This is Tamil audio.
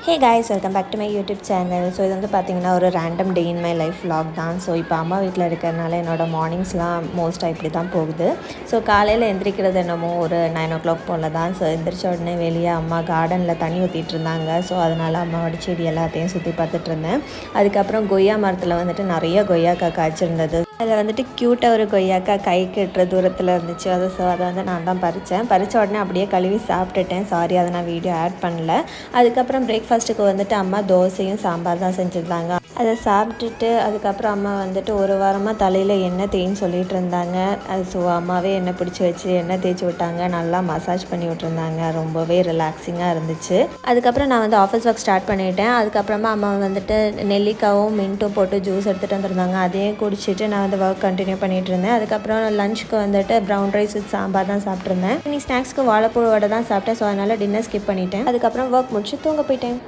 Hey guys, welcome back to my YouTube channel. So இது வந்து பார்த்திங்கன்னா ஒரு random day in my life vlog தான். ஸோ இப்போ அம்மா வீட்டில் இருக்கிறதுனால என்னோடய மார்னிங்ஸ்லாம் மோஸ்ட்டாக இப்படி தான் போகுது. ஸோ காலையில் எந்திரிக்கிறது என்னமோ ஒரு 9 o'clock போல் தான். ஸோ எந்திரிச்ச உடனே வெளியே அம்மா கார்டனில் தண்ணி ஊற்றிட்டு இருந்தாங்க. ஸோ அதனால் அம்மாவோட செடி எல்லாத்தையும் சுற்றி பார்த்துட்டு இருந்தேன். அதுக்கப்புறம் கொய்யா மரத்தில் வந்துட்டு நிறைய கொய்யாக்காய் காய்ச்சிருந்தது. அதில் வந்துட்டு க்யூட்டாக ஒரு கொய்யாக்காய் கை கட்டுற தூரத்தில் இருந்துச்சு. அதை வந்து நான் தான் பறித்த உடனே அப்படியே கழுவி சாப்பிட்டுட்டேன். சாரி, அதை நான் வீடியோ ஆட் பண்ணல. அதுக்கப்புறம் பிரேக்ஃபாஸ்ட்டுக்கு வந்துட்டு அம்மா தோசையும் சாம்பார் தான் செஞ்சுருந்தாங்க. அதை சாப்பிட்டுட்டு அதுக்கப்புறம் அம்மா வந்துட்டு ஒரு வாரமாக தலையில் எண்ணெய் தேய்ன்னு சொல்லிகிட்டு இருந்தாங்க. ஸோ அம்மாவே எண்ணெய் பிடிச்சி வச்சு எண்ணெய் தேய்ச்சி விட்டாங்க. நல்லா மசாஜ் பண்ணி விட்டுருந்தாங்க. ரொம்பவே ரிலாக்ஸிங்காக இருந்துச்சு. அதுக்கப்புறம் நான் வந்து ஆஃபீஸ் ஒர்க் ஸ்டார்ட் பண்ணிவிட்டேன். அதுக்கப்புறமா அம்மா வந்துட்டு நெல்லிக்காவும் மின்ட்டும் போட்டு ஜூஸ் எடுத்துகிட்டு வந்துருந்தாங்க. அதையும் குடிச்சிட்டு நான் வந்து ஒர்க் கண்டினியூ பண்ணிகிட்டு இருந்தேன். அதுக்கப்புறம் லஞ்சுக்கு வந்துட்டு ப்ரௌன் ரைஸ் வித் சாம்பார் தான் சாப்பிட்ருந்தேன். இன்னைக்கு ஸ்நாக்ஸ்க்கு வாழைப்பூ வடை தான் சாப்பிட்டேன். ஸோ அதனால் டின்னர் ஸ்கிப் பண்ணிட்டேன். அதுக்கப்புறம் ஒர்க் முடிச்சு தூங்க போயிட்டேன்.